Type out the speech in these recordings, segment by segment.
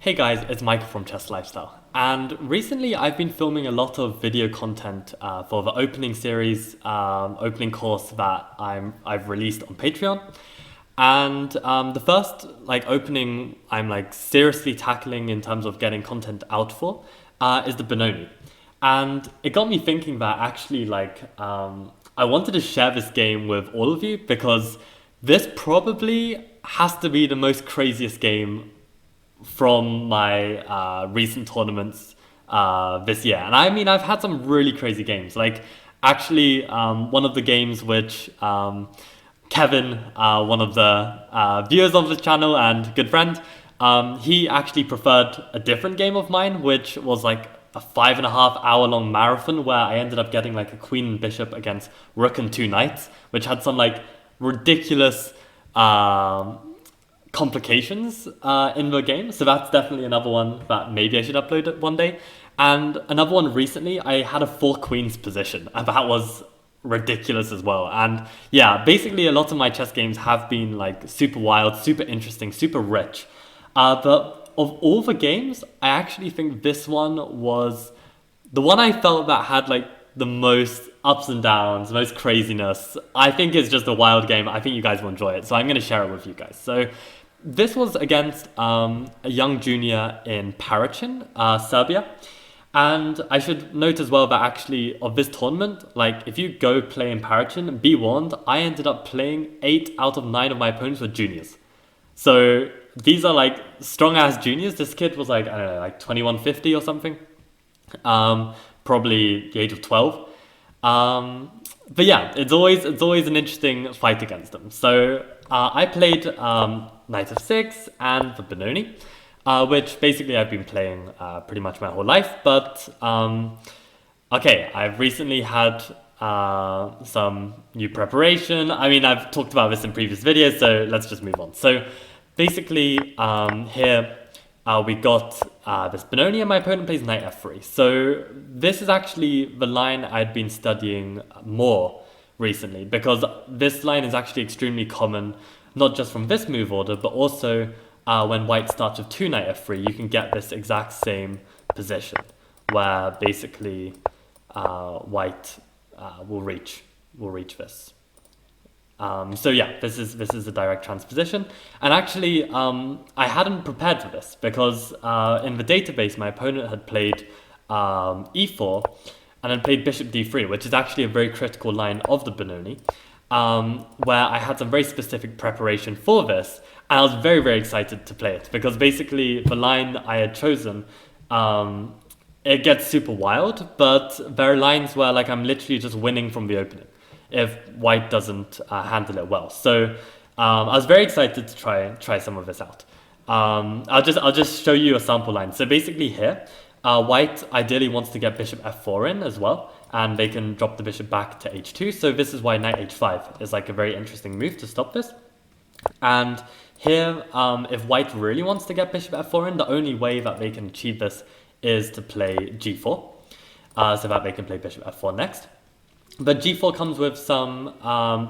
Hey guys, it's Michael from Chess Lifestyle. And recently I've been filming a lot of video content for the opening series, opening course that I've released on Patreon. And the first opening I'm seriously tackling in terms of getting content out for is the Benoni. And it got me thinking that actually I wanted to share this game with all of you because this probably has to be the most craziest game from my recent tournaments this year. And I mean, I've had some really crazy games. One of the games which Kevin, one of the viewers of the channel and good friend, he actually preferred a different game of mine, which was like a 5.5 hour long marathon where I ended up getting like a queen and bishop against rook and two knights, which had some ridiculous complications in the game. So that's definitely another one that maybe I should upload it one day. And another one recently, I had a 4 queens position, and that was ridiculous as well. And yeah, basically a lot of my chess games have been super wild, super interesting, super rich. But of all the games, I actually think this one was the one I felt that had the most ups and downs, most craziness. I think it's just a wild game. I think you guys will enjoy it. So I'm going to share it with you guys. So this was against a young junior in Parachin, Serbia. And I should note as well that actually of this tournament, if you go play in Parachin, be warned, I ended up playing 8 out of 9 of my opponents were juniors. So these are strong ass juniors. This kid was I don't know, 2150 or something. Probably the age of 12. But yeah, it's always an interesting fight against them. So I played Knight of 6 and the Benoni, which basically I've been playing pretty much my whole life. But okay, I've recently had some new preparation. I mean, I've talked about this in previous videos, so let's just move on. So basically here we got this Benoni and my opponent plays Knight F3. So this is actually the line I'd been studying more recently because this line is actually extremely common, not just from this move order, but also when white starts with 2 Knight F3, you can get this exact same position where basically white will reach this. So yeah, this is a direct transposition. And actually, I hadn't prepared for this because in the database, my opponent had played e4 and then played bishop d3, which is actually a very critical line of the Benoni, where I had some very specific preparation for this. And I was very, very excited to play it because basically the line I had chosen, it gets super wild, but there are lines where I'm literally just winning from the opening if white doesn't handle it well. So I was very excited to try some of this out. I'll just show you a sample line. So basically here, white ideally wants to get bishop f4 in as well, and they can drop the bishop back to h2. So this is why knight h5 is a very interesting move to stop this. And here, if white really wants to get bishop f4 in, the only way that they can achieve this is to play g4, so that they can play bishop f4 next. But g4 comes with some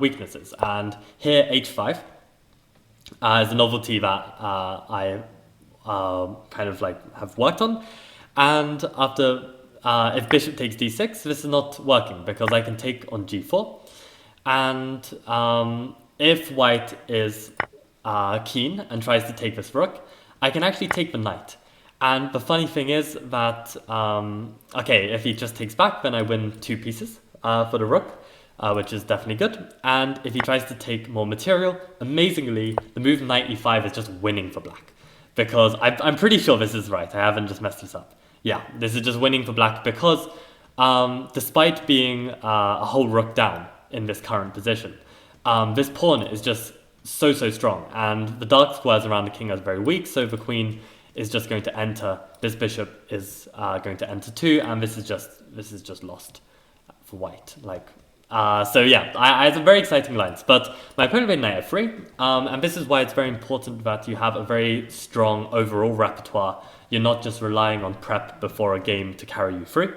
weaknesses, and here h5 is a novelty that I have worked on. And after, if bishop takes d6, this is not working because I can take on g4. And if white is keen and tries to take this rook, I can actually take the knight. And the funny thing is that, okay, if he just takes back, then I win 2 pieces for the rook, which is definitely good. And if he tries to take more material, amazingly, the move knight e5 is just winning for black. Because I'm pretty sure this is right. I haven't just messed this up. Yeah, this is just winning for black because despite being a whole rook down in this current position, this pawn is just so strong. And the dark squares around the king are very weak, so the queen is just going to enter. This bishop is going to enter too, and this is just lost for white. So yeah, I had some very exciting lines, but my opponent played knight f3, and this is why it's very important that you have a very strong overall repertoire. You're not just relying on prep before a game to carry you through.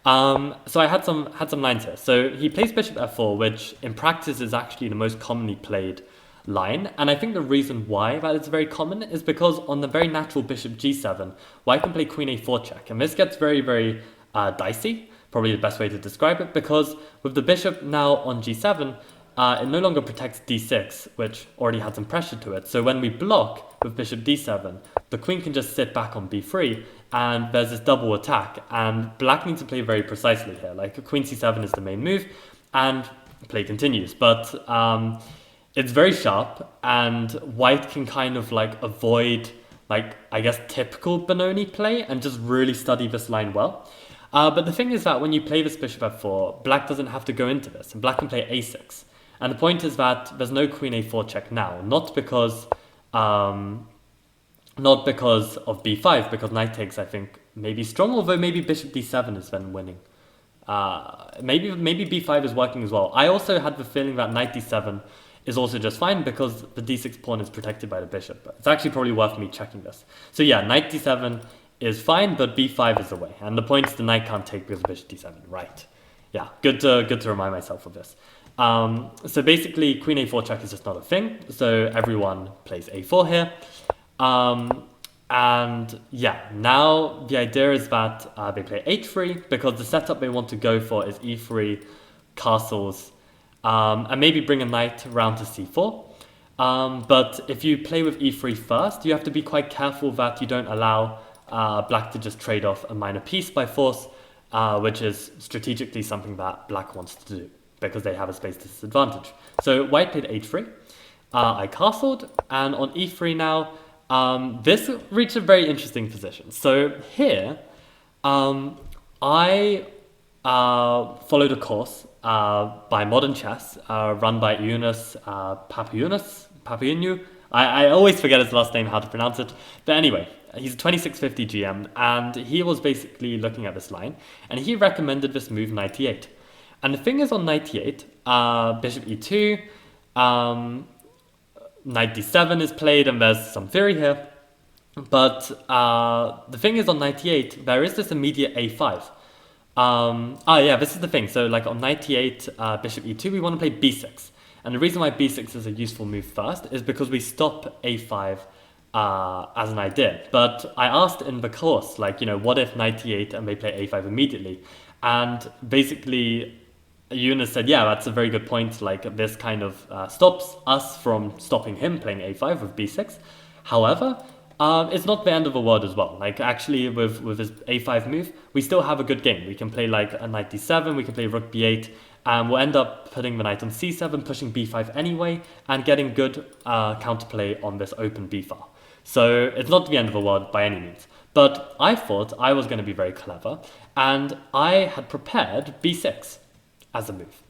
So I had some lines here. So he plays bishop f4, which in practice is actually the most commonly played line. And I think the reason why that is very common is because on the very natural bishop g7, white can play queen a4 check. And this gets very, very dicey, probably the best way to describe it, because with the bishop now on g7, it no longer protects d6, which already had some pressure to it. So when we block with bishop d7, the queen can just sit back on b3, and there's this double attack. And black needs to play very precisely here. Like queen c7 is the main move, and play continues. But it's very sharp, and white can kind of like avoid, like, I guess, typical Benoni play and just really study this line well. But the thing is that when you play this bishop f4, black doesn't have to go into this, and black can play a6. And the point is that there's no queen a4 check now, not because of b5, because knight takes, I think, maybe strong, although maybe bishop d7 is then winning. Maybe b5 is working as well. I also had the feeling that knight d7 is also just fine because the d6 pawn is protected by the bishop. But it's actually probably worth me checking this. So yeah, knight d7 is fine, but b5 is the way. And the point is the knight can't take because of bishop d7. Right. Yeah, good to remind myself of this. So basically, queen a4 check is just not a thing. So everyone plays a4 here. And yeah, now the idea is that they play h3 because the setup they want to go for is e3, castles, and maybe bring a knight around to c4. But if you play with e3 first, you have to be quite careful that you don't allow black to just trade off a minor piece by force, which is strategically something that black wants to do because they have a space disadvantage. So white played h3. I castled, and on e3 now, this reached a very interesting position. So here, I followed a course by Modern Chess, run by Yunus Papaiounnou. I always forget his last name, how to pronounce it. But anyway, he's a 2650 GM, and he was basically looking at this line, and he recommended this move, knight e8. And the thing is on knight e8, bishop e2, knight d7 is played, and there's some theory here. But the thing is on knight e8, there is this immediate a5. Yeah, this is the thing. So like on knight e8, bishop e2, we want to play b6. And the reason why b6 is a useful move first is because we stop a5 as an idea. But I asked in the course, like, what if knight e8 and they play a5 immediately? And basically, Yunus said, yeah, that's a very good point. Like, this kind of stops us from stopping him playing a5 with b6. However, it's not the end of the world as well. Like, actually, with his a5 move, we still have a good game. We can play like a knight d7, we can play rook b8, and we'll end up putting the knight on c7, pushing b5 anyway, and getting good counterplay on this open b file. So it's not the end of the world by any means. But I thought I was going to be very clever, and I had prepared b6 as a move.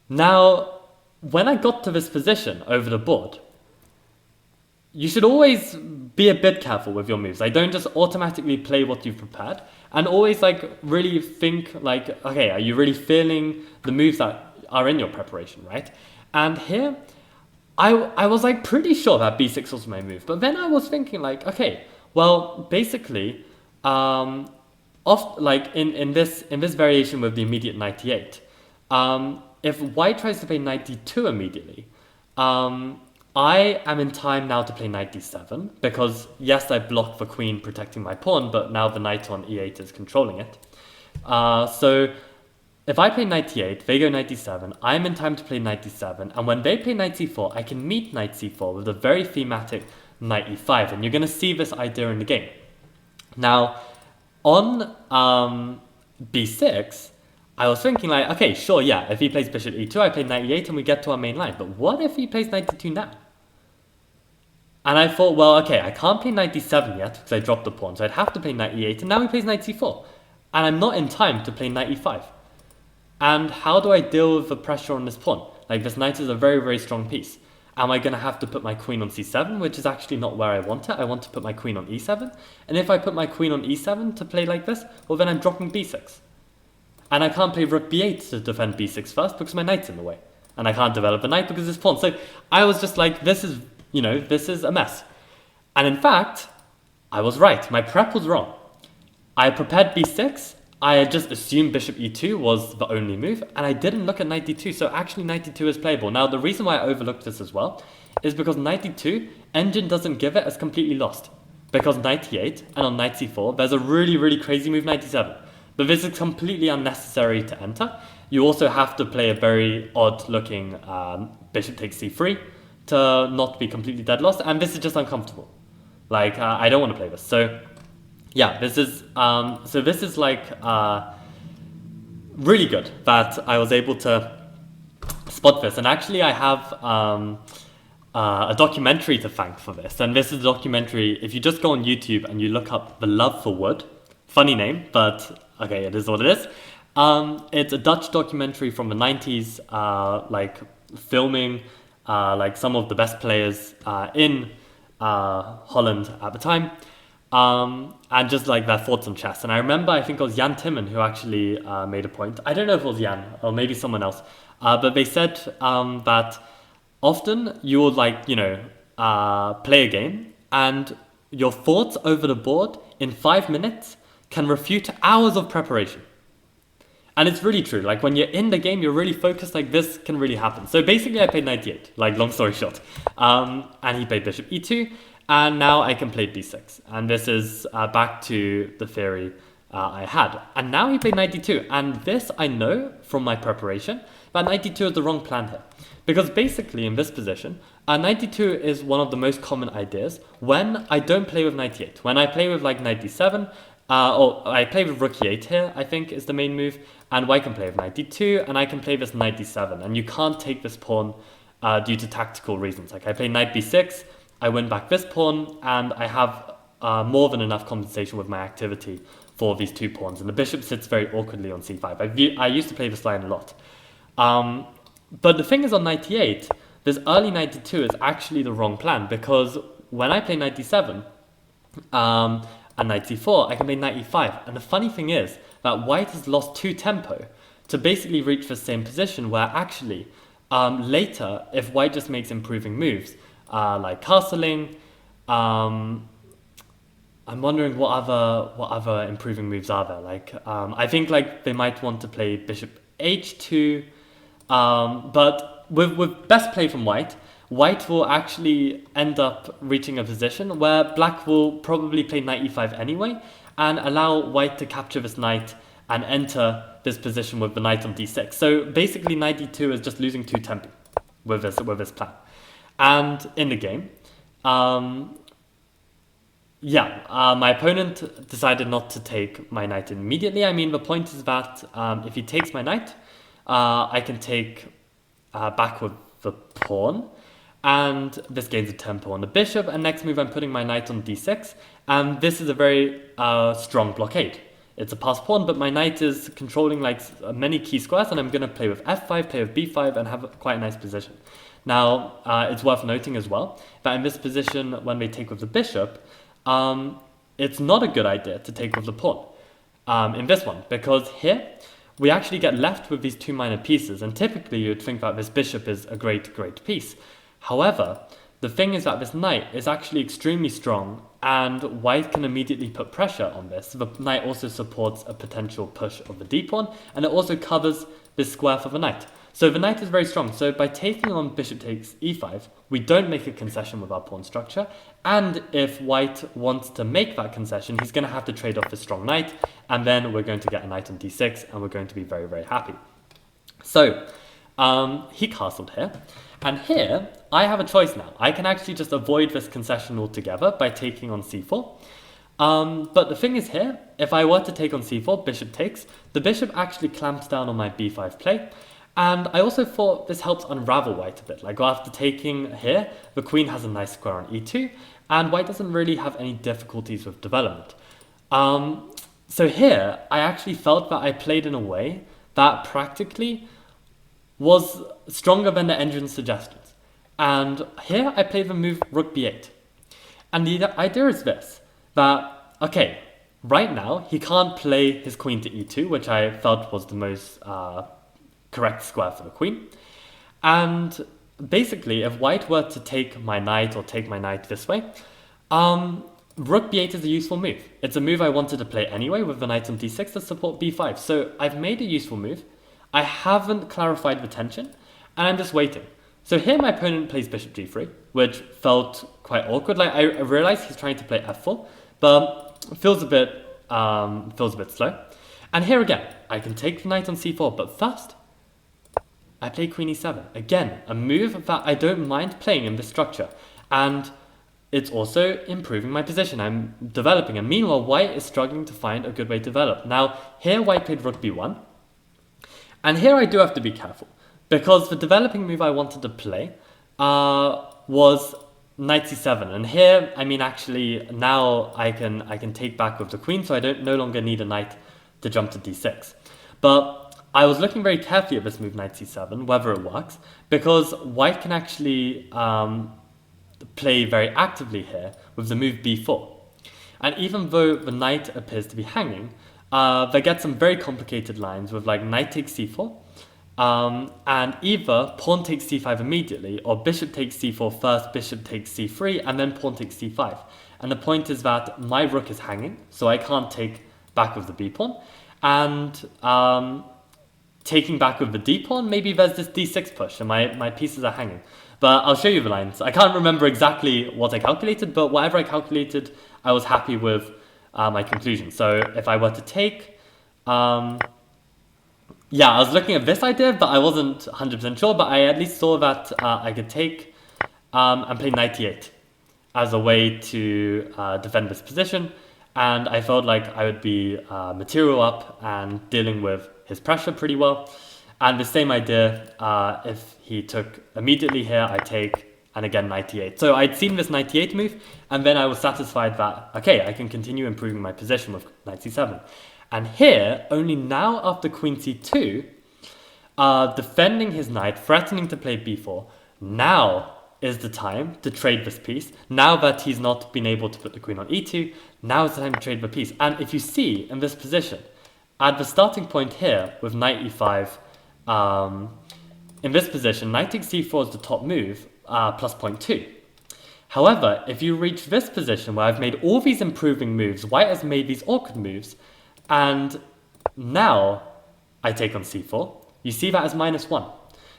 Now, when I got to this position over the board, you should always be a bit careful with your moves. Like, don't just automatically play what you've prepared, and always like really think like, okay, are you really feeling the moves that are in your preparation, right? And here, I was like pretty sure that b6 was my move, but then I was thinking like, okay, well, basically, in this variation with the immediate knight e8, if white tries to play knight d2 immediately, I am in time now to play knight d7, because yes, I blocked the queen protecting my pawn, but now the knight on e8 is controlling it. So if I play knight e8, they go knight d7, I'm in time to play knight d7, and when they play knight c4, I can meet knight c4 with a very thematic knight e5, and you're going to see this idea in the game. Now, on b6, I was thinking like, okay, sure, yeah, if he plays bishop e2, I play knight e8 and we get to our main line. But what if he plays knight d2 now? And I thought, well, okay, I can't play knight d7 yet because I dropped the pawn, so I'd have to play knight e8, and now he plays knight c4. And I'm not in time to play knight e5. And how do I deal with the pressure on this pawn? Like, this knight is a very, very strong piece. Am I going to have to put my queen on c7, which is actually not where I want it? I want to put my queen on e7. And if I put my queen on e7 to play like this, well, then I'm dropping b6. And I can't play rook b8 to defend b6 first because my knight's in the way. And I can't develop a knight because it's pawn. So I was just like, this is a mess. And in fact, I was right. My prep was wrong. I prepared b6, I just assumed bishop e2 was the only move, and I didn't look at knight d2, so actually knight d2 is playable. Now, the reason why I overlooked this as well is because knight d2, engine doesn't give it as completely lost. Because knight e8 and on knight c4, there's a really, really crazy move, knight d7. But this is completely unnecessary to enter. You also have to play a very odd-looking bishop takes c3 to not be completely dead lost, and this is just uncomfortable. Like, I don't want to play this. So, yeah, this is like really good that I was able to spot this. And actually, I have a documentary to thank for this. And this is a documentary, if you just go on YouTube and you look up The Love for Wood, funny name, but okay, it is what it is. It's a Dutch documentary from the 90s, like filming like some of the best players in Holland at the time, and just like their thoughts on chess. And I remember, I think it was Jan Timman who actually made a point. I don't know if it was Jan or maybe someone else, but they said that often you will play a game and your thoughts over the board in 5 minutes can refute hours of preparation. And it's really true. Like, when you're in the game, you're really focused. Like, this can really happen. So basically, I played knight d8, like, long story short. And he played bishop e2, and now I can play b6. And this is back to the theory I had. And now he played knight d2. And this, I know from my preparation, that knight d2 is the wrong plan here. Because basically, in this position, knight d2 is one of the most common ideas when I don't play with knight d8. When I play with, like, knight d7, I play with rook e8 here, I think, is the main move. And white can play with knight d2, and I can play this knight d7. And you can't take this pawn due to tactical reasons. Like, I play knight b6, I win back this pawn, and I have more than enough compensation with my activity for these two pawns. And the bishop sits very awkwardly on c5. I used to play this line a lot. But the thing is, on knight e8, this early knight d2 is actually the wrong plan, because when I play knight d7, and knight c4, I can play knight e5. And the funny thing is that white has lost 2 tempo to basically reach the same position, where actually later, if white just makes improving moves, like castling, I'm wondering what other improving moves are there. Like, I think like they might want to play bishop h2, but with best play from white, white will actually end up reaching a position where black will probably play knight e5 anyway, and allow white to capture this knight and enter this position with the knight on d6. So basically, knight d2 is just losing 2 tempo with this plan. And in the game, my opponent decided not to take my knight immediately. I mean, the point is that if he takes my knight, I can take back with the pawn, and this gains a tempo on the bishop, and next move I'm putting my knight on d6, and this is a very strong blockade. It's a passed pawn, but my knight is controlling like many key squares, and I'm going to play with f5, play with b5, and have quite a nice position. Now, it's worth noting as well that in this position, when they take with the bishop, it's not a good idea to take with the pawn in this one, because here we actually get left with these 2 minor pieces, and typically you'd think that this bishop is a great piece. However, the thing is that this knight is actually extremely strong, and white can immediately put pressure on this. The knight also supports a potential push of the d-pawn, and it also covers this square for the knight. So the knight is very strong. So by taking on bishop takes e5, we don't make a concession with our pawn structure, and if white wants to make that concession, he's going to have to trade off this strong knight, and then we're going to get a knight on d6, and we're going to be very happy. So he castled here. And here, I have a choice now. I can actually just avoid this concession altogether by taking on c4. But the thing is here, if I were to take on c4, bishop takes, the bishop actually clamps down on my b5 play. And I also thought this helps unravel white a bit. Like, after taking here, the queen has a nice square on e2, and white doesn't really have any difficulties with development. So here, I actually felt that I played in a way that practically was stronger than the engine's suggestions. And here I played the move rook b8. And the idea is this, that, okay, right now he can't play his queen to e2, which I felt was the most correct square for the queen. And basically, if white were to take my knight or take my knight this way, rook b8 is a useful move. It's a move I wanted to play anyway with the knight on d6 to support b5. So I've made a useful move. I haven't clarified the tension, and I'm just waiting. So here my opponent plays bishop g3, which felt quite awkward. Like I realized he's trying to play f4, but it feels a bit slow. And here again, I can take the knight on c4, but first, I play queen e7. Again, a move that I don't mind playing in this structure. And it's also improving my position. I'm developing. And meanwhile, white is struggling to find a good way to develop. Now, here white played rook b1. And here I do have to be careful. Because the developing move I wanted to play was knight c7. And here, I mean, actually, now I can take back with the queen, so I no longer need a knight to jump to d6. But I was looking very carefully at this move knight c7, whether it works, because white can actually play very actively here with the move b4. And even though the knight appears to be hanging, they get some very complicated lines with like knight takes c4, and either pawn takes c5 immediately, or bishop takes c4 first, bishop takes c3, and then pawn takes c5. And the point is that my rook is hanging, so I can't take back with the b pawn, and taking back with the d pawn, maybe there's this d6 push, and my pieces are hanging. But I'll show you the lines. I can't remember exactly what I calculated, but whatever I calculated, I was happy with my conclusion. So if I were to take... yeah, I was looking at this idea, but I wasn't 100% sure, but I at least saw that I could take and play knight e8 as a way to defend this position, and I felt like I would be material up and dealing with his pressure pretty well. And the same idea, if he took immediately here, I take, and again knight e8. So I'd seen this knight e8 move, and then I was satisfied that, okay, I can continue improving my position with knight c7. And here, only now after queen c2, defending his knight, threatening to play b4, now is the time to trade this piece. Now that he's not been able to put the queen on e2, now is the time to trade the piece. And if you see in this position, at the starting point here with knight e5, in this position, knight takes c4 is the top move, plus 0.2. However, if you reach this position where I've made all these improving moves, white has made these awkward moves, and now I take on c4, you see that as -1.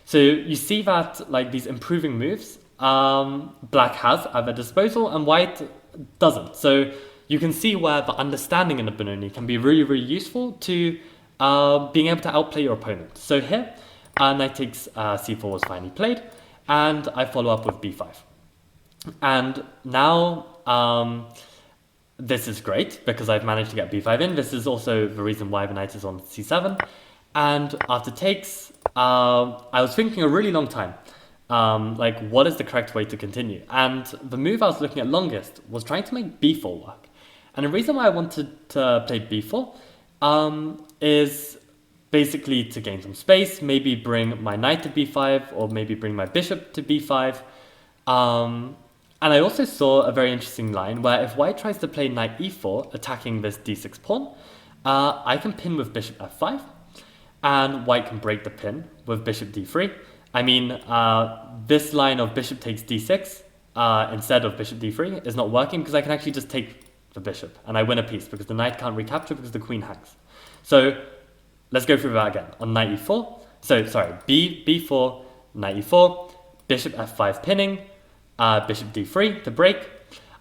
So you see that like these improving moves, black has at their disposal and white doesn't. So you can see where the understanding in the Benoni can be really, really useful to being able to outplay your opponent. So here, knight takes c4 was finally played, and I follow up with b5. And now this is great because I've managed to get b5 in. This is also the reason why the knight is on c7. And after takes, I was thinking a really long time, like what is the correct way to continue? And the move I was looking at longest was trying to make b4 work. And the reason why I wanted to play b4 is basically to gain some space, maybe bring my knight to b5, or maybe bring my bishop to b5. And I also saw a very interesting line where if white tries to play knight e4, attacking this d6 pawn, I can pin with bishop f5, and white can break the pin with bishop d3. I mean, this line of bishop takes d6 instead of bishop d3 is not working because I can actually just take the bishop and I win a piece because the knight can't recapture because the queen hangs. So let's go through that again. On knight e4, so sorry, b4, knight e4, bishop f5 pinning, bishop d3 to break.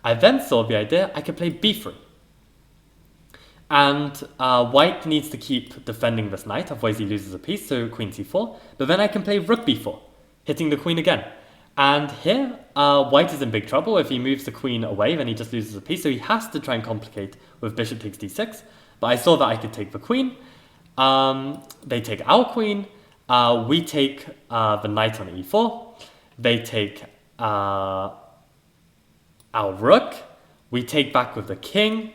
I then saw the idea I could play b3. And white needs to keep defending this knight, otherwise he loses a piece, so queen c4. But then I can play rook b4, hitting the queen again. And here, white is in big trouble. If he moves the queen away, then he just loses a piece, so he has to try and complicate with bishop takes d6. But I saw that I could take the queen. They take our queen. We take the knight on e4. They take our rook. We take back with the king.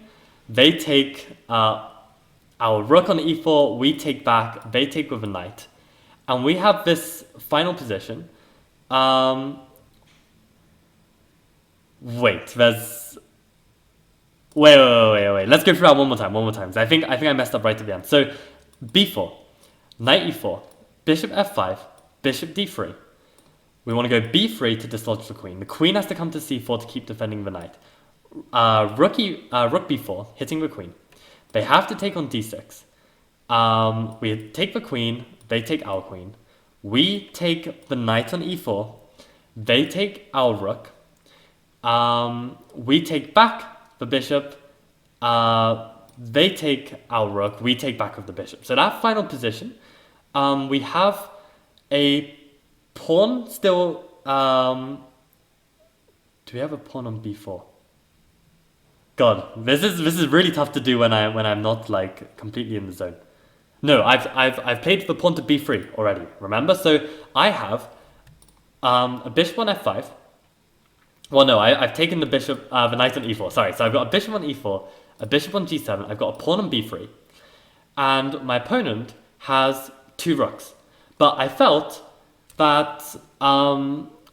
They take our rook on e4, we take back, they take with a knight. And we have this final position. Wait, there's... Wait. Let's go through that one more time. I think I messed up right at the end. So, b4, knight e4, bishop f5, bishop d3. We want to go b3 to dislodge the queen. The queen has to come to c4 to keep defending the knight. rook b4, hitting the queen. They have to take on d6. We take the queen, they take our queen. We take the knight on e4, they take our rook. We take back the bishop, they take our rook, we take back of the bishop. So that final position, we have a pawn still. Do we have a pawn on b4? God, this is really tough to do when I'm not like completely in the zone. No, I've played the pawn to b3 already. Remember, so I have a bishop on f5. Well, no, I've taken the bishop, the knight on e4. Sorry, so I've got a bishop on e4, a bishop on g7. I've got a pawn on b3, and my opponent has 2 rooks. But I felt that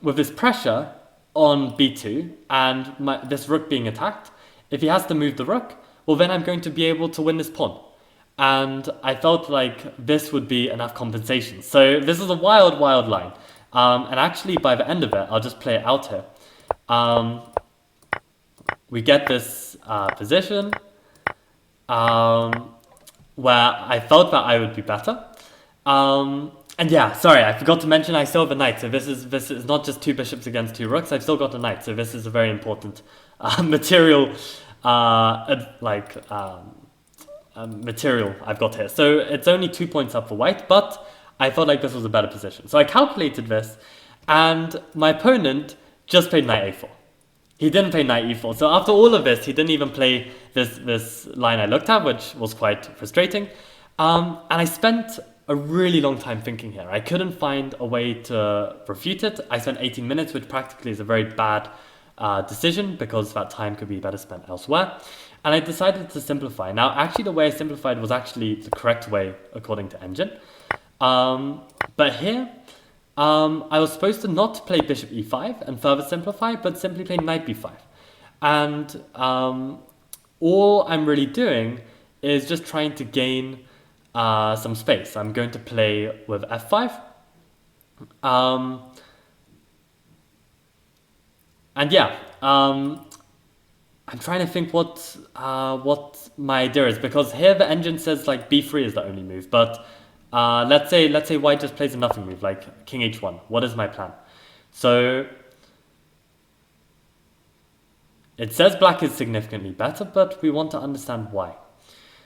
with this pressure on b2 and this rook being attacked, if he has to move the rook, well, then I'm going to be able to win this pawn. And I felt like this would be enough compensation. So this is a wild, wild line. And actually, by the end of it, I'll just play it out here. We get this position where I felt that I would be better. And yeah, sorry, I forgot to mention I still have a knight. So this is not just 2 bishops against 2 rooks. I've still got a knight. So this is a very important material, material I've got here. So it's only 2 points up for white, but I felt like this was a better position. So I calculated this, and my opponent just played knight a4. He didn't play knight e4. So after all of this, he didn't even play this line I looked at, which was quite frustrating. And I spent a really long time thinking here. I couldn't find a way to refute it. I spent 18 minutes, which practically is a very bad decision because that time could be better spent elsewhere. And I decided to simplify. Now, actually, the way I simplified was actually the correct way according to Engine. But here, I was supposed to not play bishop e5 and further simplify, but simply play knight b5. And all I'm really doing is just trying to gain some space. I'm going to play with f5. And yeah, I'm trying to think what my idea is, because here the engine says like b3 is the only move, but let's say white just plays a nothing move like king h1. What is my plan? So it says black is significantly better, but we want to understand why.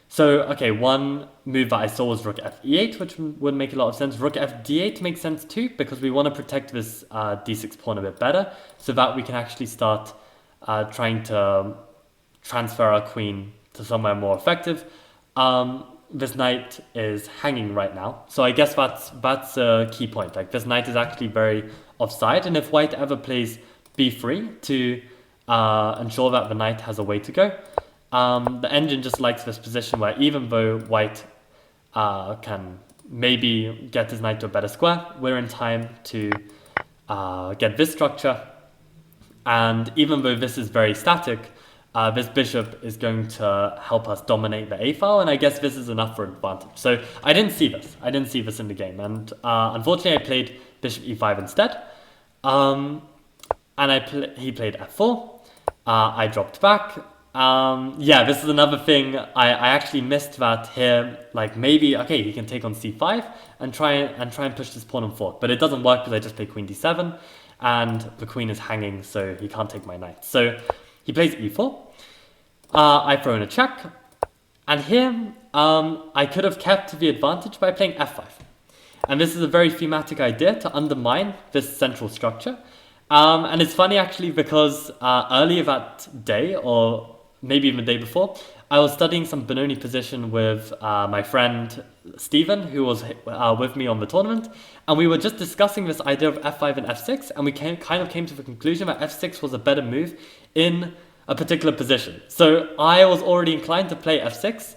So, okay, one move that I saw was rook f e8, which would make a lot of sense. Rook f d8 makes sense too, because we want to protect this d6 pawn a bit better, so that we can actually start trying to transfer our queen to somewhere more effective. This knight is hanging right now, so I guess that's a key point. Like, this knight is actually very offside, and if white ever plays b3 to ensure that the knight has a way to go, the engine just likes this position where even though white can maybe get his knight to a better square, we're in time to get this structure. And even though this is very static, this bishop is going to help us dominate the a file, and I guess this is enough for advantage. So I didn't see this. I didn't see this in the game, and unfortunately I played bishop e5 instead. And he played f4. I dropped back. Yeah, this is another thing. I actually missed that here. Like, maybe, okay, he can take on c5 and try and push this pawn on 4, but it doesn't work because I just play queen d7 and the queen is hanging, so he can't take my knight. So he plays e4. I throw in a check, and here I could have kept the advantage by playing f5. And this is a very thematic idea to undermine this central structure. And it's funny actually, because earlier that day, or maybe even the day before, I was studying some Benoni position with my friend Stephen, who was with me on the tournament, and we were just discussing this idea of f5 and f6, and we kind of came to the conclusion that f6 was a better move in a particular position. So I was already inclined to play f6,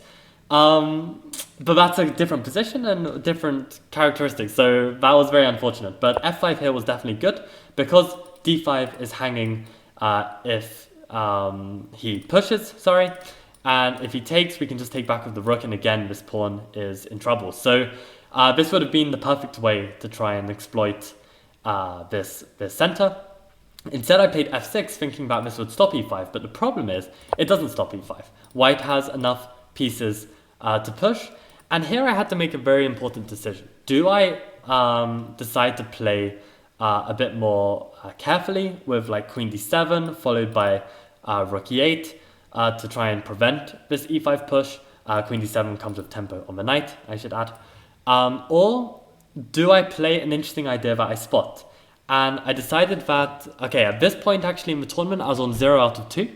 but that's a different position and different characteristics, so that was very unfortunate. But f5 here was definitely good, because d5 is hanging if he pushes, and if he takes, we can just take back with the rook, and again this pawn is in trouble. So this would have been the perfect way to try and exploit this center. Instead, I played f6, thinking that this would stop e5, but the problem is, it doesn't stop e5. White has enough pieces to push, and here I had to make a very important decision. Do I decide to play a bit more carefully with like queen d7, followed by rook e8 to try and prevent this e5 push? Queen d7 comes with tempo on the knight, I should add. Or do I play an interesting idea that I spot? And I decided that, okay, at this point actually in the tournament, I was on 0 out of 2.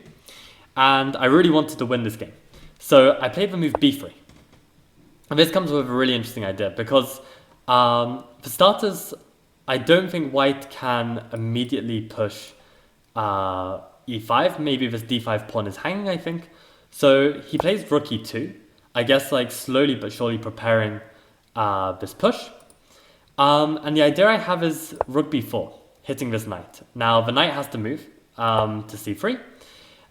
And I really wanted to win this game. So I played the move b3. And this comes with a really interesting idea because, for starters, I don't think white can immediately push e5. Maybe this d5 pawn is hanging, I think. So he plays rook e2. I guess like slowly but surely preparing this push. And the idea I have is rook b4, hitting this knight. Now the knight has to move to c3.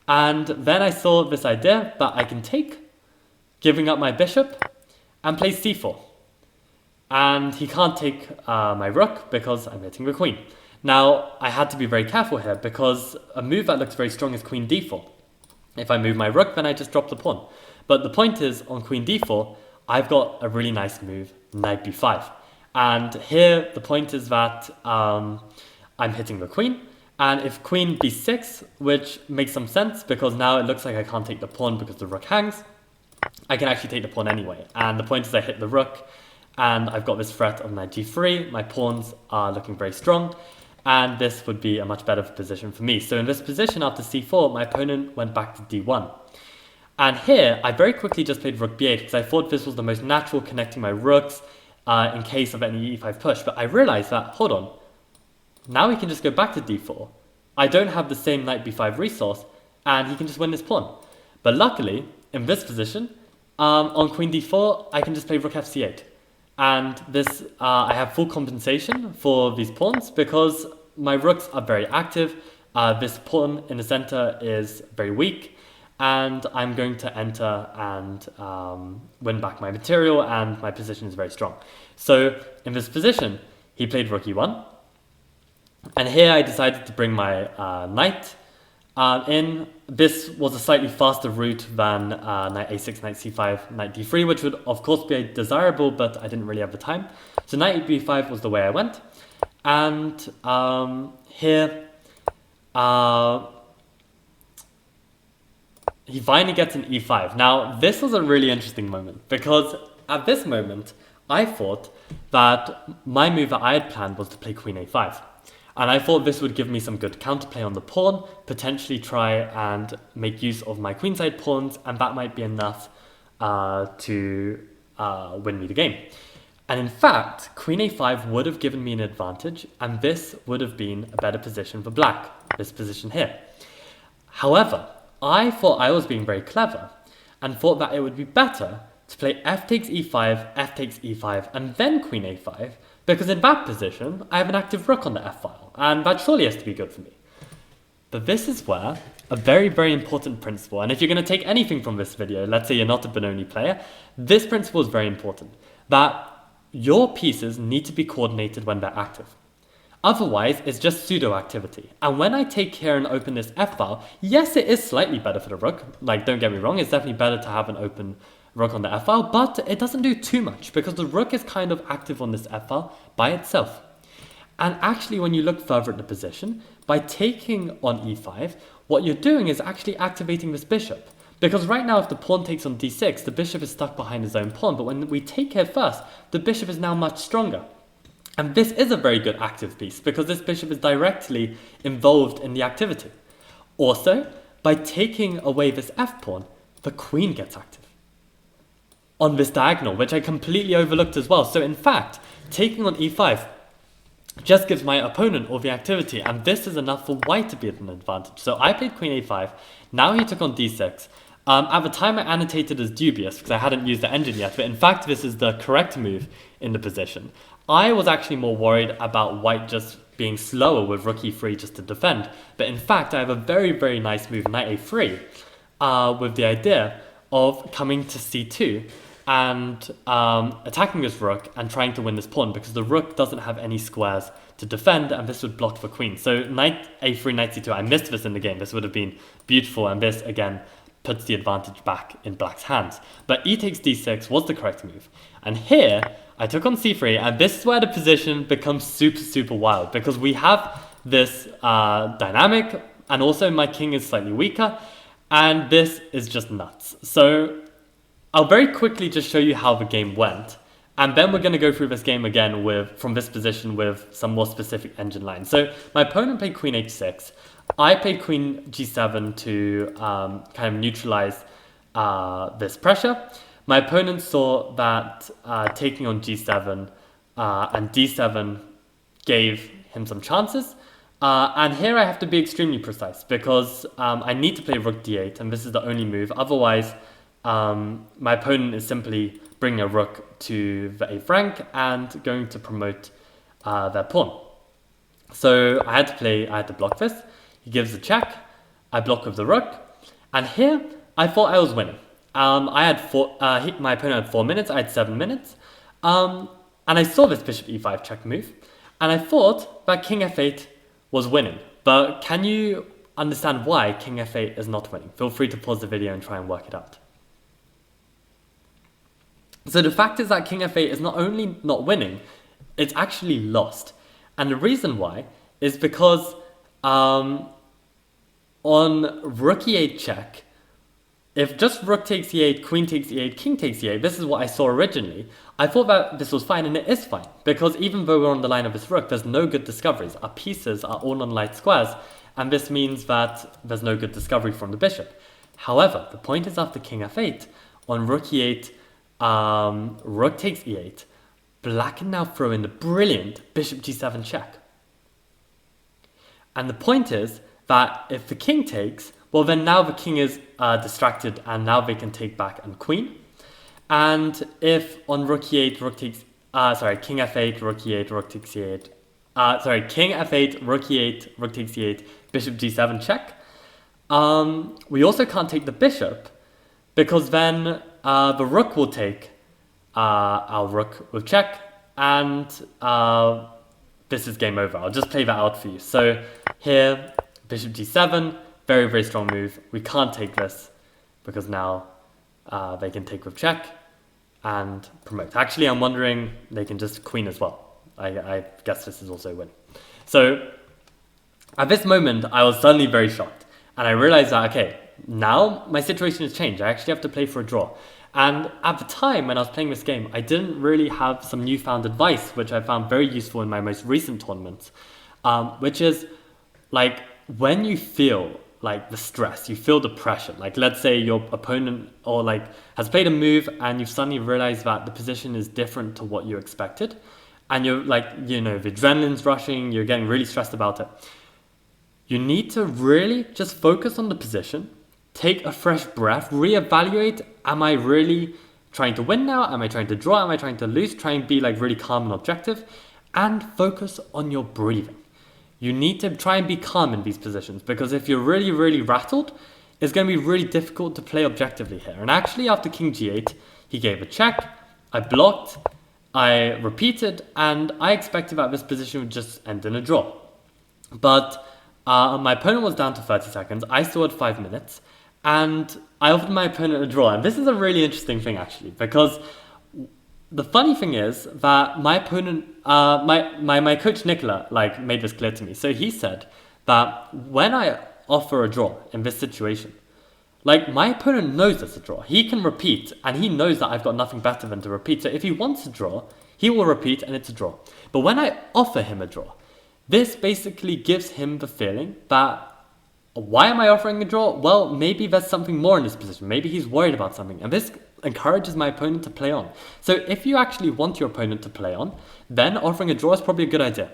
And then I saw this idea that I can take, giving up my bishop, and play c4. And he can't take my rook because I'm hitting the queen. Now, I had to be very careful here because a move that looks very strong is queen d4. If I move my rook, then I just drop the pawn. But the point is, on queen d4, I've got a really nice move, knight b5. And here, the point is that I'm hitting the queen. And if queen b6, which makes some sense because now it looks like I can't take the pawn because the rook hangs, I can actually take the pawn anyway. And the point is I hit the rook, and I've got this threat of knight g3. My pawns are looking very strong, and this would be a much better position for me. So in this position, after c4, my opponent went back to d1. And here, I very quickly just played rook b8 because I thought this was the most natural connecting my rooks in case of any e5 push. But I realized that, hold on, now he can just go back to d4. I don't have the same knight b5 resource, and he can just win this pawn. But luckily, in this position, on queen d4, I can just play rook fc8. And this, I have full compensation for these pawns because my rooks are very active. This pawn in the center is very weak, and I'm going to enter and win back my material, and my position is very strong. So in this position, he played rook e1. And here I decided to bring my knight in. This was a slightly faster route than knight a6, knight c5, knight d3, which would of course be desirable, but I didn't really have the time. So knight b5 was the way I went. And here he finally gets an e5. Now this was a really interesting moment because at this moment I thought that my move that I had planned was to play queen a5. And I thought this would give me some good counterplay on the pawn, potentially try and make use of my queenside pawns, and that might be enough to win me the game. And in fact, queen a5 would have given me an advantage, and this would have been a better position for black, this position here. However, I thought I was being very clever, and thought that it would be better to play f takes e5, f takes e5, and then queen a5, because in that position, I have an active rook on the f-file, and that surely has to be good for me. But this is where a very, very important principle, and if you're going to take anything from this video, let's say you're not a Benoni player, this principle is very important, that your pieces need to be coordinated when they're active. Otherwise, it's just pseudo-activity. And when I take here and open this f-file, yes, it is slightly better for the rook, like don't get me wrong, it's definitely better to have an open rook on the f-file, but it doesn't do too much because the rook is kind of active on this f-file by itself. And actually, when you look further at the position, by taking on e5, what you're doing is actually activating this bishop. Because right now, if the pawn takes on d6, the bishop is stuck behind his own pawn, but when we take here first, the bishop is now much stronger. And this is a very good active piece because this bishop is directly involved in the activity. Also, by taking away this f-pawn, the queen gets active on this diagonal, which I completely overlooked as well. So in fact, taking on e5 just gives my opponent all the activity, and this is enough for white to be at an advantage. So I played queen a5, now he took on d6. At the time I annotated as dubious because I hadn't used the engine yet, but in fact this is the correct move in the position. I was actually more worried about white just being slower with rook e3 just to defend, but in fact I have a very, very nice move, knight a3, with the idea of coming to c2 and attacking this rook and trying to win this pawn, because the rook doesn't have any squares to defend, and this would block for queen. So knight a3, knight c2, I missed this in the game. This would have been beautiful, and this again puts the advantage back in black's hands. But e takes d6 was the correct move. And here, I took on c3, and this is where the position becomes super, super wild, because we have this dynamic, and also my king is slightly weaker, and this is just nuts. So I'll very quickly just show you how the game went, and then we're going to go through this game again from this position with some more specific engine lines. So my opponent played queen h6. I played queen g7 to kind of neutralize this pressure. My opponent saw that taking on g7 and d7 gave him some chances. And here I have to be extremely precise, because I need to play rook d8, and this is the only move. Otherwise, my opponent is simply bringing a rook to the a rank and going to promote their pawn. So I had to block this. He gives a check, I block with the rook, and here I thought I was winning. My opponent had 4 minutes, I had 7 minutes, and I saw this bishop e5 check move, and I thought that king f8 was winning. But can you understand why king f8 is not winning? Feel free to pause the video and try and work it out. So the fact is that king f8 is not only not winning, it's actually lost. And the reason why is because on rook e8 check, if just rook takes e8, queen takes e8, king takes e8, this is what I saw originally, I thought that this was fine, and it is fine. Because even though we're on the line of this rook, there's no good discoveries. Our pieces are all on light squares, and this means that there's no good discovery from the bishop. However, the point is after king f8, on rook e8, rook takes e8, black can now throw in the brilliant bishop g7 check. And the point is that if the king takes, well then now the king is distracted, and now they can take back and queen. And if on rook e8, rook takes, king f8, rook e8, rook takes e8, king f8, rook e8, rook takes e8, bishop g7 check, we also can't take the bishop, because then the rook will take our rook with check, and this is game over. I'll just play that out for you. So here, bishop g7, very, very strong move. We can't take this, because now they can take with check and promote. Actually, I'm wondering they can just queen as well. I guess this is also a win. So at this moment, I was suddenly very shocked, and I realized that, okay, now my situation has changed. I actually have to play for a draw. And at the time when I was playing this game, I didn't really have some newfound advice, which I found very useful in my most recent tournaments, which is like when you feel like the stress, you feel the pressure, like let's say your opponent or like has played a move and you've suddenly realized that the position is different to what you expected, and you're like, you know, the adrenaline's rushing, you're getting really stressed about it. You need to really just focus on the position, take a fresh breath, reevaluate, am I really trying to win now? Am I trying to draw? Am I trying to lose? Try and be like really calm and objective, and focus on your breathing. You need to try and be calm in these positions, because if you're really, really rattled, it's going to be really difficult to play objectively here. And actually after king g8, he gave a check, I blocked, I repeated, and I expected that this position would just end in a draw. But my opponent was down to 30 seconds, I still had 5 minutes, and I offered my opponent a draw. And this is a really interesting thing actually, because the funny thing is that my opponent, my coach Nicola, like made this clear to me. So he said that when I offer a draw in this situation, like my opponent knows it's a draw. He can repeat, and he knows that I've got nothing better than to repeat. So if he wants a draw, he will repeat and it's a draw. But when I offer him a draw, this basically gives him the feeling that, why am I offering a draw? Well, maybe there's something more in this position. Maybe he's worried about something. And this encourages my opponent to play on. So if you actually want your opponent to play on, then offering a draw is probably a good idea.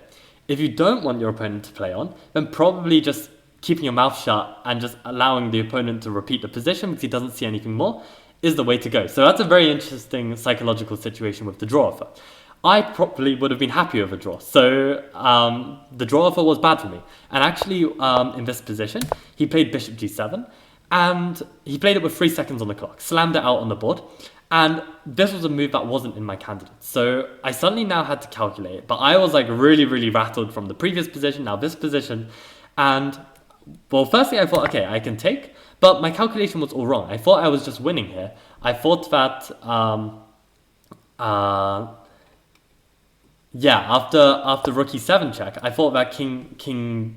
If you don't want your opponent to play on, then probably just keeping your mouth shut and just allowing the opponent to repeat the position because he doesn't see anything more is the way to go. So that's a very interesting psychological situation with the draw offer. I probably would have been happy with a draw. So the draw offer was bad for me. And actually in this position, he played bishop g7. And he played it with 3 seconds on the clock, slammed it out on the board. And this was a move that wasn't in my candidate. So I suddenly now had to calculate it. But I was like really, really rattled from the previous position, now this position. And well, firstly, I thought, okay, I can take. But my calculation was all wrong. I thought I was just winning here. I thought that, yeah, after rook e7 check, I thought that king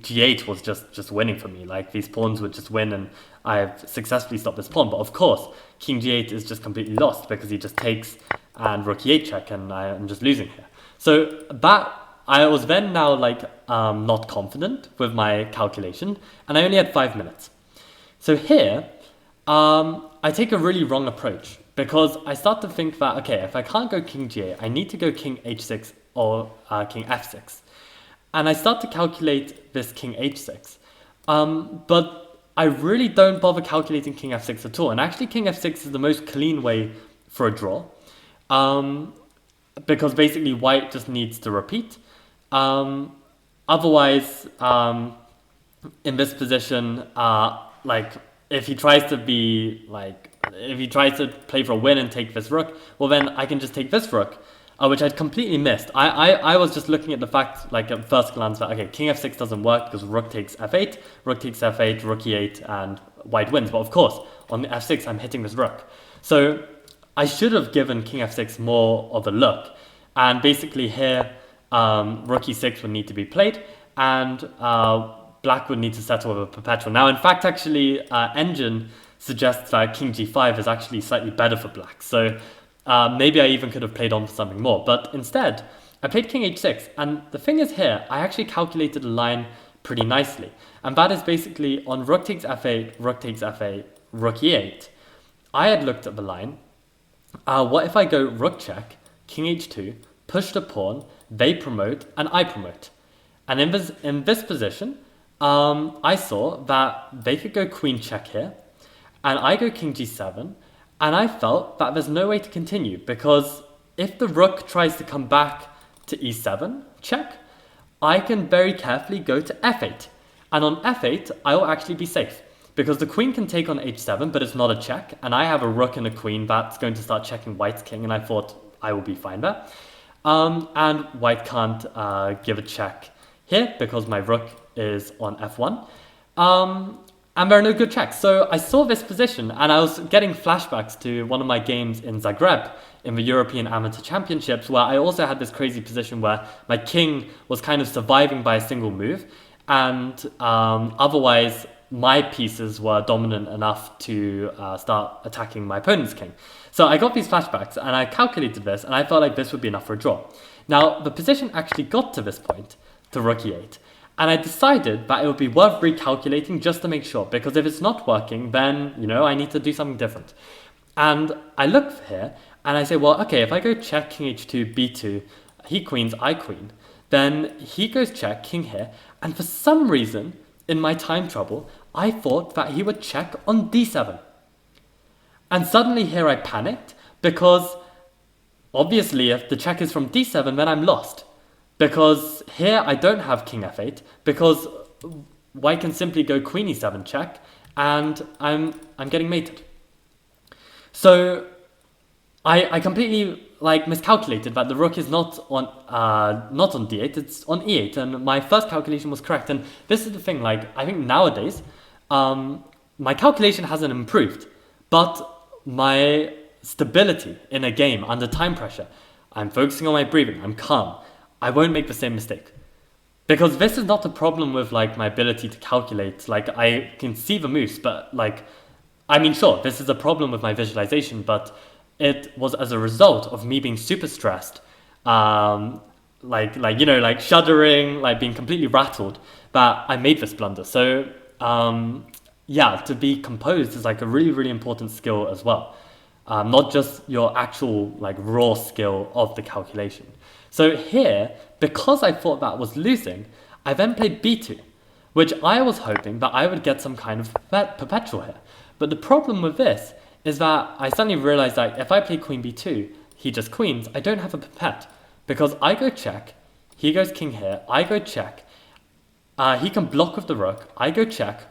g8 was just winning for me. Like these pawns would just win, and I've successfully stopped this pawn. But of course, king g8 is just completely lost because he just takes and rook e8 check, and I'm just losing here. So that I was then now like not confident with my calculation, and I only had 5 minutes. So here, I take a really wrong approach because I start to think that, okay, if I can't go king g8, I need to go king h6 or king f6. And I start to calculate this king h6. But I really don't bother calculating king f6 at all. And actually king f6 is the most clean way for a draw. Because basically white just needs to repeat. Otherwise, in this position, like if he tries to play for a win and take this rook, well then I can just take this rook, which I'd completely missed. I was just looking at the fact, like at first glance, that okay, king f6 doesn't work because rook takes f8, rook takes f8, rook e8, and white wins. But of course, on the f6, I'm hitting this rook. So I should have given king f6 more of a look. And basically here, rook e6 would need to be played, and black would need to settle with a perpetual. Now, in fact, actually, Engine suggests that king g5 is actually slightly better for black. So maybe I even could have played on for something more. But instead, I played king h6. And the thing is here, I actually calculated a line pretty nicely. And that is basically on rook takes f8, rook takes f8, rook e8. I had looked at the line. What if I go rook check, king h2, push the pawn, they promote, and I promote. And in this position, I saw that they could go queen check here, and I go king g7, and I felt that there's no way to continue, because if the rook tries to come back to e7 check, I can very carefully go to f8, and on f8 I will actually be safe, because the queen can take on h7, but it's not a check, and I have a rook and a queen that's going to start checking white's king, and I thought I will be fine there. And white can't give a check here because my rook is on f1. And there are no good checks. So I saw this position and I was getting flashbacks to one of my games in Zagreb in the European Amateur Championships, where I also had this crazy position where my king was kind of surviving by a single move, and otherwise my pieces were dominant enough to start attacking my opponent's king. So I got these flashbacks and I calculated this, and I felt like this would be enough for a draw. Now, the position actually got to this point, to rook e8, and I decided that it would be worth recalculating just to make sure, because if it's not working, then, you know, I need to do something different. And I look here, and I say, well, okay, if I go check, king h2, b2, he queens, I queen, then he goes check, king here, and for some reason, in my time trouble, I thought that he would check on d7. And suddenly here I panicked, because obviously if the check is from d7, then I'm lost. Because here I don't have king f8, because white can simply go queen e7 check, and I'm getting mated. So I completely miscalculated that the rook is not on d8, it's on e8, and my first calculation was correct. And this is the thing, I think nowadays my calculation hasn't improved, but my stability in a game under time pressure, I'm focusing on my breathing, I'm calm, I won't make the same mistake. Because this is not a problem with my ability to calculate. I can see the moves, but I mean, sure, this is a problem with my visualization, but it was as a result of me being super stressed, shuddering, being completely rattled, that I made this blunder. So yeah, to be composed is a really, really important skill as well. Not just your actual raw skill of the calculation. So here, because I thought that was losing, I then played b2, which I was hoping that I would get some kind of perpetual here. But the problem with this is that I suddenly realized that if I play queen b2, he just queens, I don't have a perpet, because I go check, he goes king here, I go check, he can block with the rook, I go check,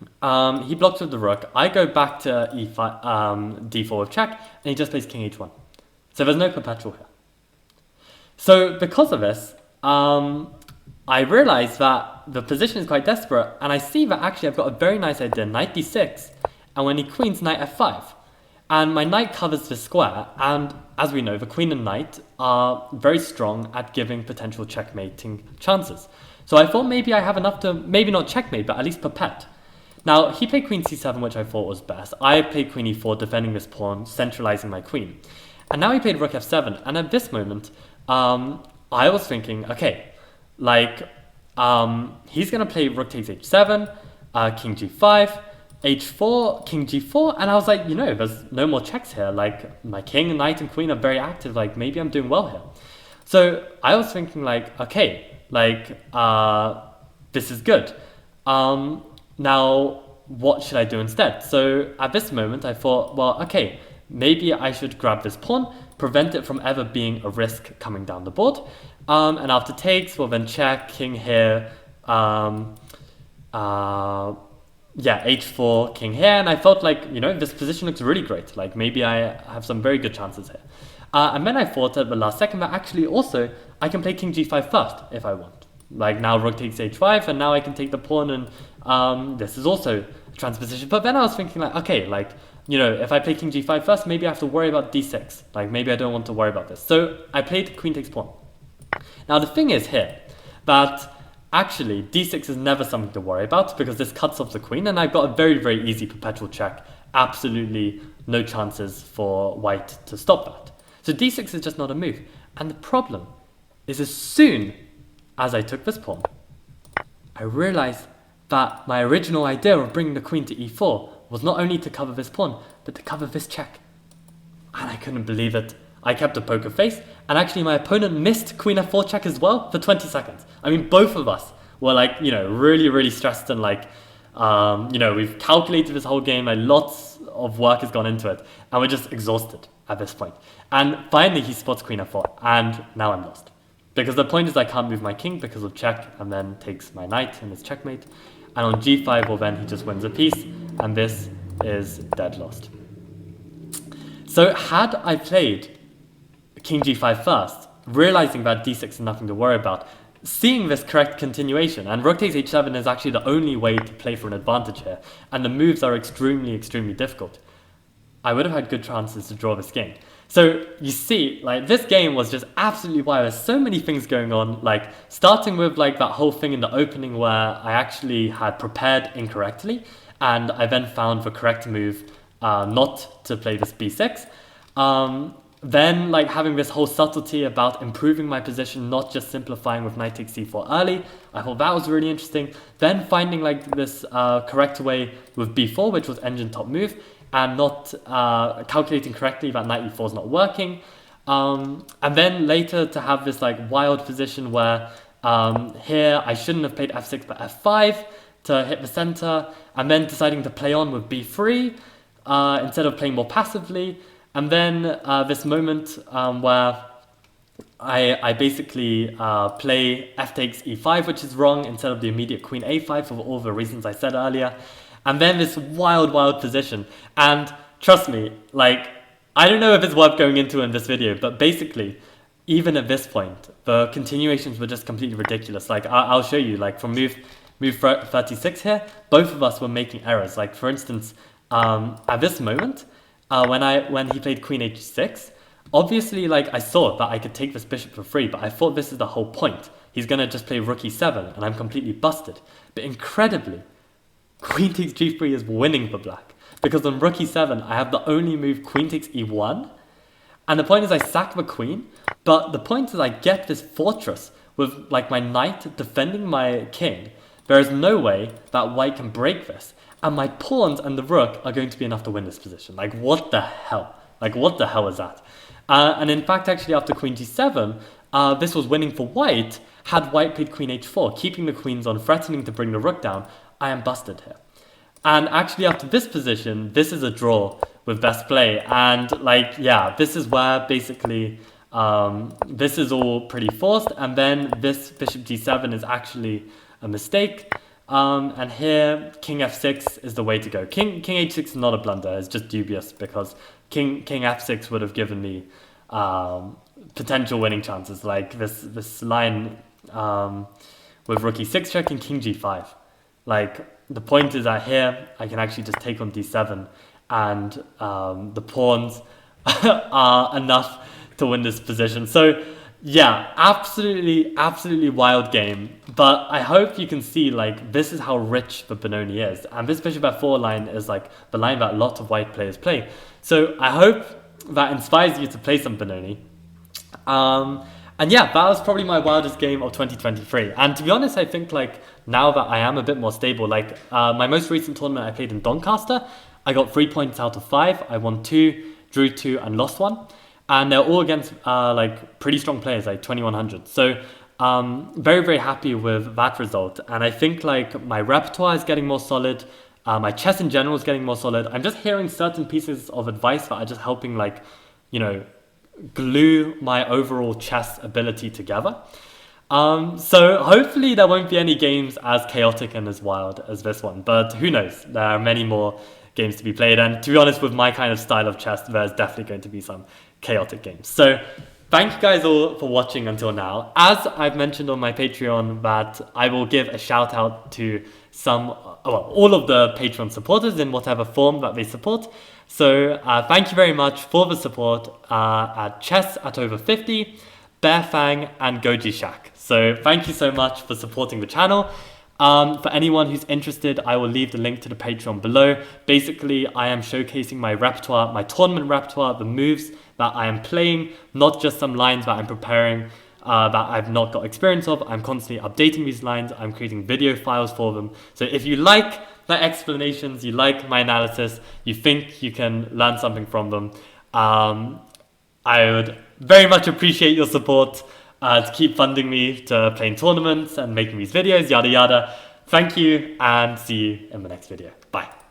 He blocks with the rook. I go back to e5, d4 with check, and he just plays king h1. So there's no perpetual here. So because of this, I realize that the position is quite desperate, and I see that actually I've got a very nice idea, knight d6, and when he queens, knight f5. And my knight covers the square, and as we know, the queen and knight are very strong at giving potential checkmating chances. So I thought maybe I have enough to, maybe not checkmate, but at least perpet. Now, he played queen c7, which I thought was best. I played queen e4, defending this pawn, centralizing my queen. And now he played rook f7, and at this moment, I was thinking, okay, like, he's going to play rook takes h7, king g5, h4, king g4, and I was like, you know, there's no more checks here. Like, my king and knight and queen are very active. Like, maybe I'm doing well here. So I was thinking, like, okay, like, this is good. Now, what should I do instead? So at this moment, I thought, well, okay, maybe I should grab this pawn, prevent it from ever being a risk coming down the board. And after takes, well, then check, king here, yeah, h4, king here, and I felt like, you know, this position looks really great. Like, maybe I have some very good chances here. And then I thought at the last second that actually also I can play king g5 first if I want. Like, now rook takes h5, and now I can take the pawn, and this is also a transposition. But then I was thinking, like, okay, like, you know, if I play king g5 first, maybe I have to worry about d6. Like, maybe I don't want to worry about this. So I played queen takes pawn. Now, the thing is here that actually, d6 is never something to worry about because this cuts off the queen, and I've got a very, very easy perpetual check. Absolutely no chances for white to stop that. So d6 is just not a move. And the problem is, as soon as I took this pawn, I realized that my original idea of bringing the queen to e4 was not only to cover this pawn, but to cover this check. And I couldn't believe it. I kept a poker face, and actually my opponent missed queen f4 check as well for 20 seconds. I mean, both of us were like, you know, really, really stressed, and like, you know, we've calculated this whole game, like lots of work has gone into it, and we're just exhausted at this point. And finally he spots queen f4, and now I'm lost. Because the point is I can't move my king because of check, and then takes my knight and it's checkmate. And on g5, well then he just wins a piece, and this is dead lost. So had I played king g5 first, realizing that d6 is nothing to worry about, seeing this correct continuation, and rook takes h7 is actually the only way to play for an advantage here, and the moves are extremely, extremely difficult, I would have had good chances to draw this game. So you see, like, this game was just absolutely wild. There's so many things going on, like starting with like that whole thing in the opening where I actually had prepared incorrectly, and I then found the correct move not to play this b6. Then like having this whole subtlety about improving my position, not just simplifying with knight takes c4 early. I thought that was really interesting. Then finding like this correct way with b4, which was engine top move, and not calculating correctly that knight e4 is not working. And then later to have this like wild position where here I shouldn't have played f6 but f5 to hit the center, and then deciding to play on with b3 instead of playing more passively. And then this moment where I basically play f takes e5, which is wrong, instead of the immediate queen a5 for all the reasons I said earlier. And then this wild, wild position. And trust me, like, I don't know if it's worth going into in this video, but basically, even at this point, the continuations were just completely ridiculous. Like, I'll show you, like, from move 36 here, both of us were making errors. Like, for instance, at this moment, when he played queen h6, obviously, like, I saw that I could take this bishop for free, but I thought this is the whole point. He's going to just play rook e7, and I'm completely busted. But incredibly, queen takes g3 is winning for black, because on rook e7 I have the only move queen takes e1, and the point is I sack the queen, but the point is I get this fortress with like my knight defending my king. There is no way that white can break this, and my pawns and the rook are going to be enough to win this position. Like, what the hell? Like, what the hell is that? And in fact, actually after queen g7, this was winning for white. Had white played queen h4, keeping the queens on, threatening to bring the rook down, I am busted here. And actually after this position, this is a draw with best play. And like, yeah, this is where basically this is all pretty forced. And then this bishop g7 is actually a mistake. And here, king f6 is the way to go. King h6 is not a blunder. It's just dubious because king f6 would have given me potential winning chances, like this line with rook e6 check and king g5. Like, the point is that here I can actually just take on d7, and the pawns are enough to win this position. So yeah, absolutely wild game. But I hope you can see, like, this is how rich the Benoni is, and this bishop f4 line is like the line that a lot of white players play. So I hope that inspires you to play some Benoni. And yeah, that was probably my wildest game of 2023. And to be honest, I think, like, now that I am a bit more stable, like, my most recent tournament I played in Doncaster, I got 3 points out of 5. I won 2, drew 2, and lost 1. And they're all against, like, pretty strong players, like 2100. So, very happy with that result. And I think, like, my repertoire is getting more solid. My chess in general is getting more solid. I'm just hearing certain pieces of advice that are just helping, like, you know, glue my overall chess ability together. So hopefully there won't be any games as chaotic and as wild as this one, but who knows, there are many more games to be played, and to be honest, with my kind of style of chess, there's definitely going to be some chaotic games. So thank you guys all for watching until now. As I've mentioned on my Patreon, that I will give a shout out to all of the Patreon supporters in whatever form that they support. So thank you very much for the support at Chess at Over 50, Bearfang, and Goji Shak. So thank you so much for supporting the channel. For anyone who's interested, I will leave the link to the Patreon below. Basically, I am showcasing my repertoire, my tournament repertoire, the moves that I am playing, not just some lines that I'm preparing that I've not got experience of. I'm constantly updating these lines. I'm creating video files for them. So if you like the explanations, you like my analysis, you think you can learn something from them, I would very much appreciate your support to keep funding me to play in tournaments and making these videos, yada yada. Thank you, and see you in the next video. Bye.